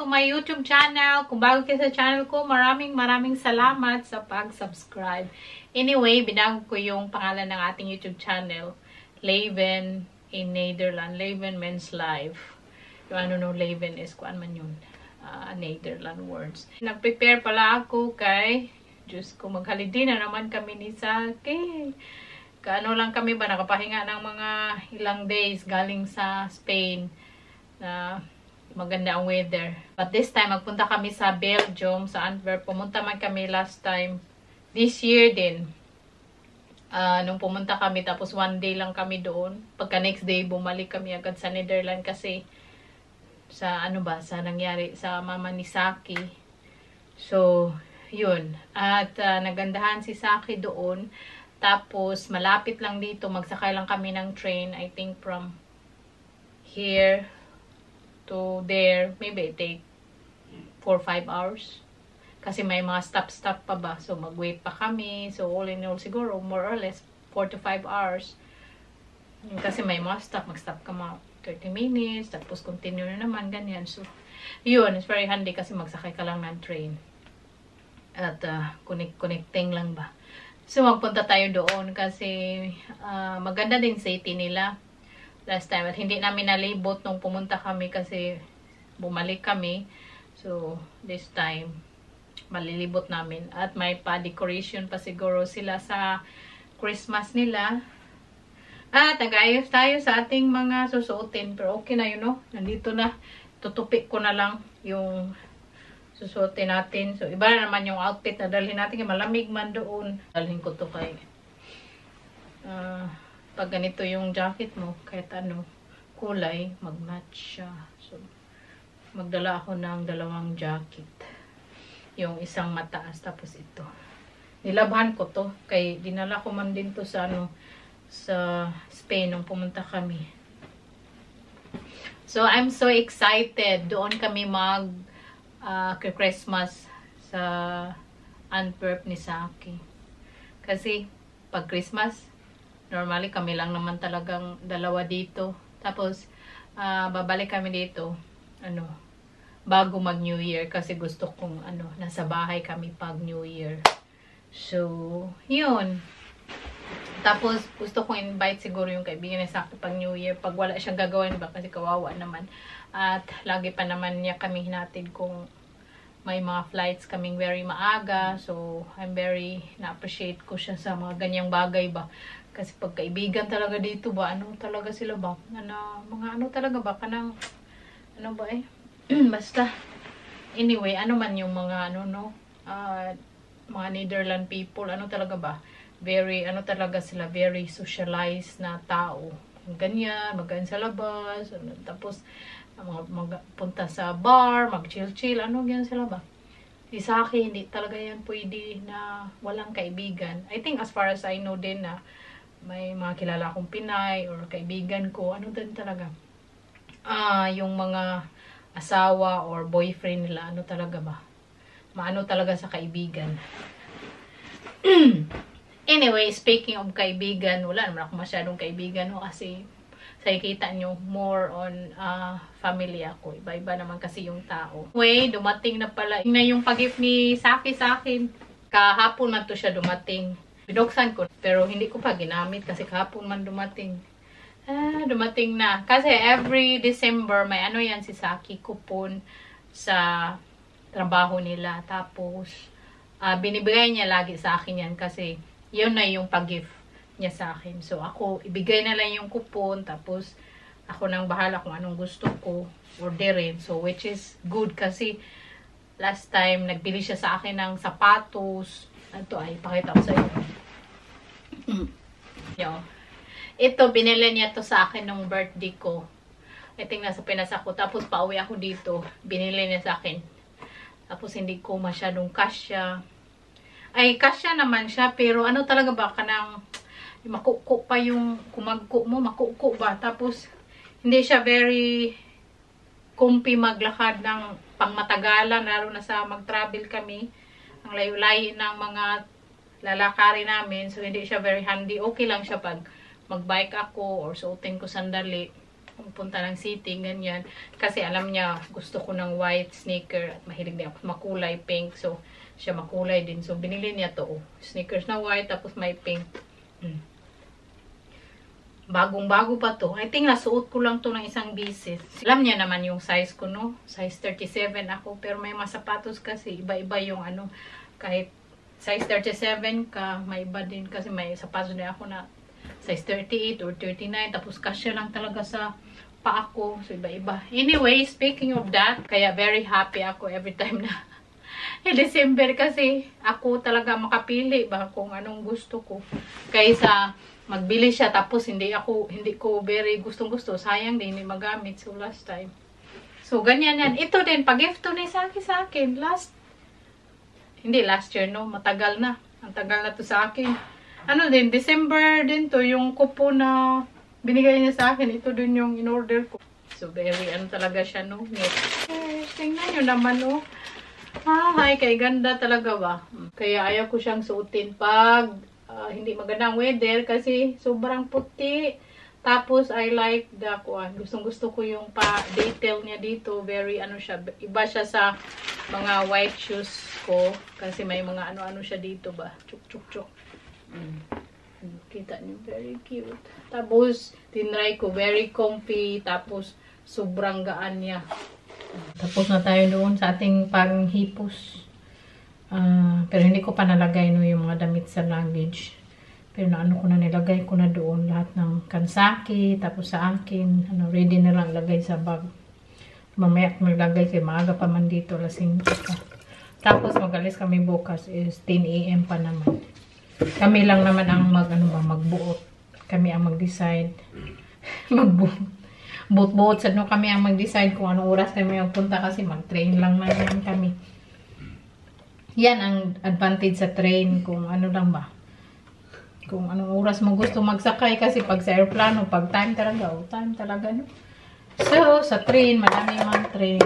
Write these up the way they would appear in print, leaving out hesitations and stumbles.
to my YouTube channel. Kung bago kayo sa channel ko, maraming salamat sa pag-subscribe. Anyway, binago ko yung pangalan ng ating YouTube channel. Leven in Netherlands. Leven means life. Yung ano no, Leven is kuan man yun. Netherlands words. Nag-prepare pala ako kay Diyos ko, maghalidi na naman kami ni Saki. Kaano lang kami ba, nakapahinga ng mga ilang days galing sa Spain na maganda ang weather. But this time, magpunta kami sa Belgium, sa Antwerp. Pumunta man kami last time. This year din. Nung pumunta kami, tapos one day lang kami doon. Pagka next day, bumalik kami agad sa Netherlands kasi sa ano ba, sa nangyari sa mama ni Saki. So, yun. At nagandahan si Saki doon. Tapos, malapit lang dito. Magsakay lang kami ng train. I think from here to there, maybe take 4-5 hours. Kasi may mga stop pa ba. So, mag-wait pa kami. So, all in all, siguro, more or less, 4 to 5 hours. Kasi may mga stop. Mag-stop ka mga 30 minutes. Tapos, continue na naman, ganyan. So, yun. It's very handy kasi magsakay ka lang ng train. At, connecting lang ba. So, magpunta tayo doon kasi maganda din city nila. Last time. At hindi namin nalibot nung pumunta kami kasi bumalik kami. So, this time, malilibot namin. At may pa-decoration pa siguro sila sa Christmas nila. At nag-ayos tayo sa ating mga susuotin. Pero okay na yun, no? Nandito na. Tutupik ko na lang yung susuotin natin. So, iba na naman yung outfit na dalhin natin. Malamig man doon. Dalhin ko to kay pag ganito yung jacket mo, kahit ano, kulay, mag-match siya. So, magdala ako ng 2 jacket. Yung isang mataas, tapos ito. Nilabhan ko to, kay dinala ko man din to sa, ano, sa Spain nung pumunta kami. So, I'm so excited. Doon kami Christmas sa Antwerp ni Saki. Kasi, pag Christmas, normally kami lang naman talagang 2 dito. Tapos, babalik kami dito, bago mag New Year. Kasi gusto kong, nasa bahay kami pag New Year. So, yun. Tapos, gusto kong invite siguro yung kaibigan ni Saki pag New Year. Pag wala siyang gagawin, ba? Kasi kawawa naman. At, lagi pa naman niya kami hinatid kung may mga flights kaming very maaga. So, I'm very na-appreciate ko siya sa mga ganyang bagay ba. Kasi pagkaibigan talaga dito ba, ano talaga sila ba? Mga ano talaga ba? Kanang, ano ba eh? Basta. Anyway, ano man yung mga, mga Netherlands people, ano talaga ba? Very, talaga sila, very socialized na tao. Ganyan, magkain sa labas, tapos, magpunta sa bar, mag-chill-chill, ganyan sila ba? Si Saki, hindi talaga yan pwede na walang kaibigan. I think as far as I know din na may mga kilala akong Pinay or kaibigan ko, din talaga. Yung mga asawa or boyfriend nila, talaga ba? Maano talaga sa kaibigan. Anyway, speaking of kaibigan, wala naman ako masyadong kaibigan, kasi sa ikita nyo, more on family ako. Iba-iba naman kasi yung tao. Anyway, dumating na pala. Yung pag-gift ni Saki sa akin. Kahapon man to siya dumating. Binuksan ko, pero hindi ko pa ginamit kasi kahapon man dumating. Dumating na. Kasi every December, may yan si Saki, coupon sa trabaho nila. Tapos, binibigay niya lagi sa akin yan kasi yun na yung pag-gift niya sa akin. So, ako, ibigay na lang yung coupon, tapos ako nang bahala kung anong gusto ko, orderin. So, which is good kasi last time, nagbili siya sa akin ng sapatos. Ito ay, pakita ko sa iyo. Ito, binili niya to sa akin nung birthday ko. I think nasa Pinas ako. Tapos, pauwi ako dito. Binili niya sa akin. Tapos, hindi ko masyadong kasya. Ay, kasya naman siya. Pero, talaga ba? Kanang, makuko pa yung kumagko mo. Makuko ba? Tapos, hindi siya very comfy maglakad ng pangmatagalan. Lalo na sa mag-travel kami. Ang layo-layo ng mga lalakari namin. So, hindi siya very handy. Okay lang siya pag mag-bike ako or suotin ko sandali. pumunta ng city, ganyan. Kasi alam niya, gusto ko ng white sneaker at mahilig din ako makulay pink. So, siya makulay din. So, binili niya to. Sneakers na white, tapos may pink. Bagong-bago pa to. I think nasuot ko lang to ng isang bisis. Alam niya naman yung size ko, no? Size 37 ako. Pero may mga sapatos kasi, iba-iba yung ano, kahit size 37 ka, may iba din kasi may sapatos din ako na size 38 or 39. Tapos kasya lang talaga sa paa ko. So, iba-iba. Anyway, speaking of that, kaya very happy ako every time na December kasi ako talaga makapili ba kung anong gusto ko. Kaysa magbili siya tapos hindi ko very gustong-gusto. Sayang din, hindi magamit. So, last time. So, ganyan yan. Ito din, pag-gift to ni sa akin. Hindi last year, no? Matagal na. Ang tagal na to sa akin. Ano din, December din to, yung kupo na binigay niya sa akin. Ito din yung in-order ko. So, very, ano talaga siya, no? Tingnan nyo naman, no? Ay, kay ganda talaga ba? Kaya ayaw ko siyang suotin pag hindi magandang weather kasi sobrang puti. Tapos, I like the, gustong-gusto ko yung pa-detail niya dito. Very, ano siya, iba siya sa mga white shoes ko. Kasi may mga ano-ano siya dito ba? Chuk-chuk-chuk. Kita niyo, very cute. Tapos, tinry ko, very comfy. Tapos, sobrang gaan niya. Tapos na tayo doon sa ating panghipos. Pero hindi ko pa nalagay no, yung mga damit sa luggage. Pero naano ko na nilagay ko na doon lahat ng kansaki. Tapos sa akin, ready na lang lagay sa bag. Mamaya kung maglagay kasi maaga pa man dito, lasing ka. Tapos magalis kami bukas is 10 AM pa naman. Kami lang naman ang magbuot. Kami ang mag-decide. Buot-buot sa kami ang mag-decide kung anong oras kami magpunta kasi mag-train lang naman kami. Yan ang advantage sa train kung ano lang ba. Kung anong oras mo gusto magsakay kasi pag sa aeroplano, pag time talaga, no? So, sa train, madami mga train.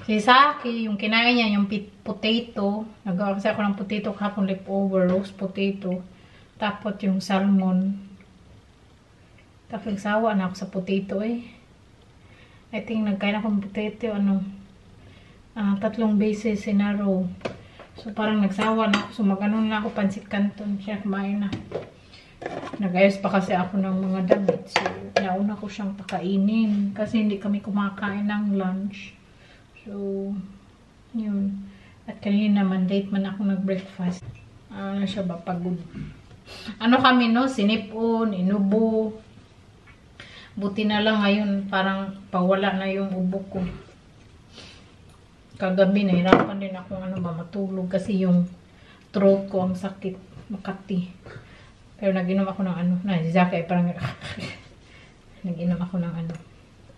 Si Saki, yung kinain niya, yung potato. Nagawa kasi ako ng potato kahapon, leftover, roast potato. Tapos yung salmon. Tapos nagsawa na ako sa potato eh. I think nagkain ako ng potato, 3 beses in a row. So parang nagsawa na ako. So mag-ano na ako, pansit canton. Siya kumain na. Nag-ayos pa kasi ako ng mga damit. So nauna ko siyang pakainin. Kasi hindi kami kumakain ng lunch. So, yun. At kanina naman, late man ako nag-breakfast. Ano siya ba? Pagod. Ano kami, no? Sinipon, inubo. Buti na lang ngayon, parang pawala na yung ubo ko. Kagabi, nahirapan din ako matulog. Kasi yung throat ko ang sakit. Makati. Pero nag-inom ako ng parang nag-inom ako ng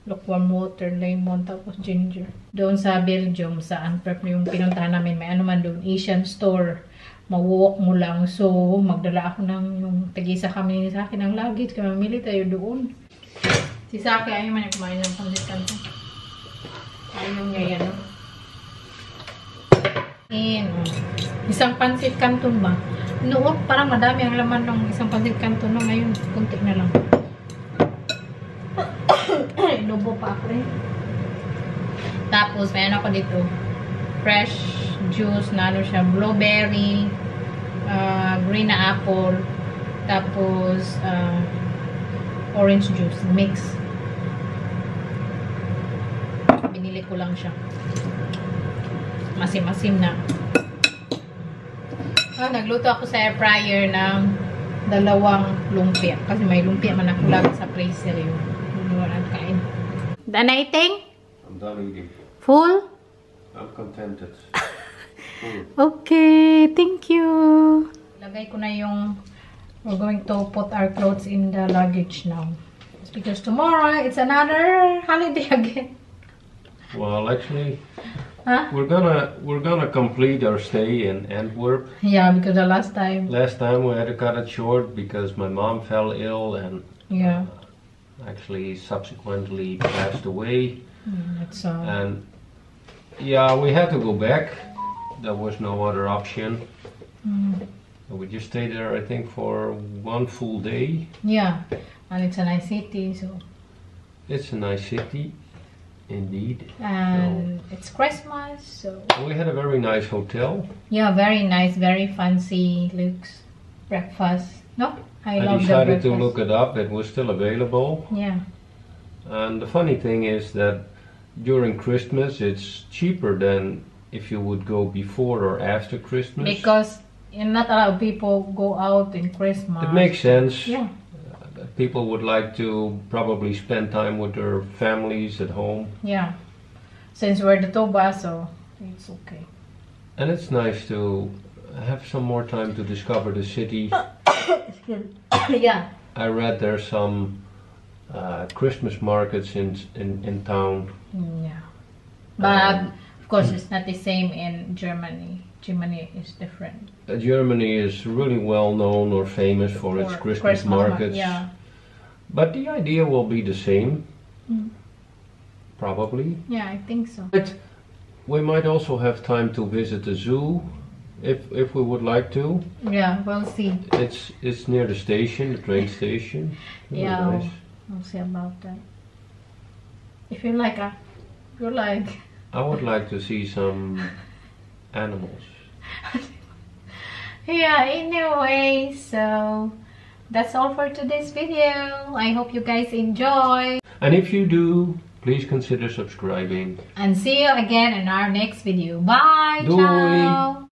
lukewarm water, lemon, tapos ginger. Doon sa Belgium, sa Antwerp, yung pinuntahan namin, may man doon, Asian store. Mawalk mo lang. So, magdala ako ng yung tagisa kami sa akin ng luggage. Kaya mamili tayo doon. Si Saki, ayaw man yung kumain ng pansit canton. Ayaw niya yan, no? Isang pansit canton ba? Noon, parang madami ang laman ng isang pansit canton. No? Ngayon, kunti na lang. Inubo pa ako eh. Tapos, may ako dito. Fresh juice na siya. Blueberry, green na apple, tapos orange juice. Mix. Binili ko lang siya. Masim-masim na. Nagluto ako sa air fryer ng 2 lumpia. Kasi may lumpia man ako lagi sa freezer yun. Kain. Done eating? I'm done eating. Full? I'm contented. Okay, thank you. Lagay ko na yung we're going to put our clothes in the luggage now. Because tomorrow it's another holiday again. Well, actually, we're gonna complete our stay in Antwerp. Yeah, because the last time we had to cut it short because my mom fell ill and actually subsequently passed away. That's and yeah, we had to go back. There was no other option. We just stayed there, I think, for 1 full day. Yeah, And it's a nice city, so. It's a nice city, indeed. And it's Christmas, so. We had a very nice hotel. Yeah, very nice, very fancy looks. Breakfast. No? I love the decided breakfast. to look it up. It was still available. Yeah. And the funny thing is that during Christmas it's cheaper than if you would go before or after Christmas. Because not a lot of people go out in Christmas. It makes sense. Yeah. That people would like to probably spend time with their families at home. Yeah. Since we're the Toba, so it's okay. And it's nice to have some more time to discover the city. Yeah. I read there's some Christmas markets in town. Yeah. But of course it's not the same in Germany. Germany is different. Germany is really well known or famous for its Christmas markets. Yeah. But the idea will be the same. Probably. Yeah, I think so. But we might also have time to visit the zoo if we would like to. Yeah, we'll see. It's near the station, the train station. Really Yeah, nice. we'll see about that. If you like, I would like to see some animals. Yeah, anyway, so that's all for today's video. I hope you guys enjoy. And if you do, please consider subscribing. And see you again in our next video. Bye! Doei. Ciao!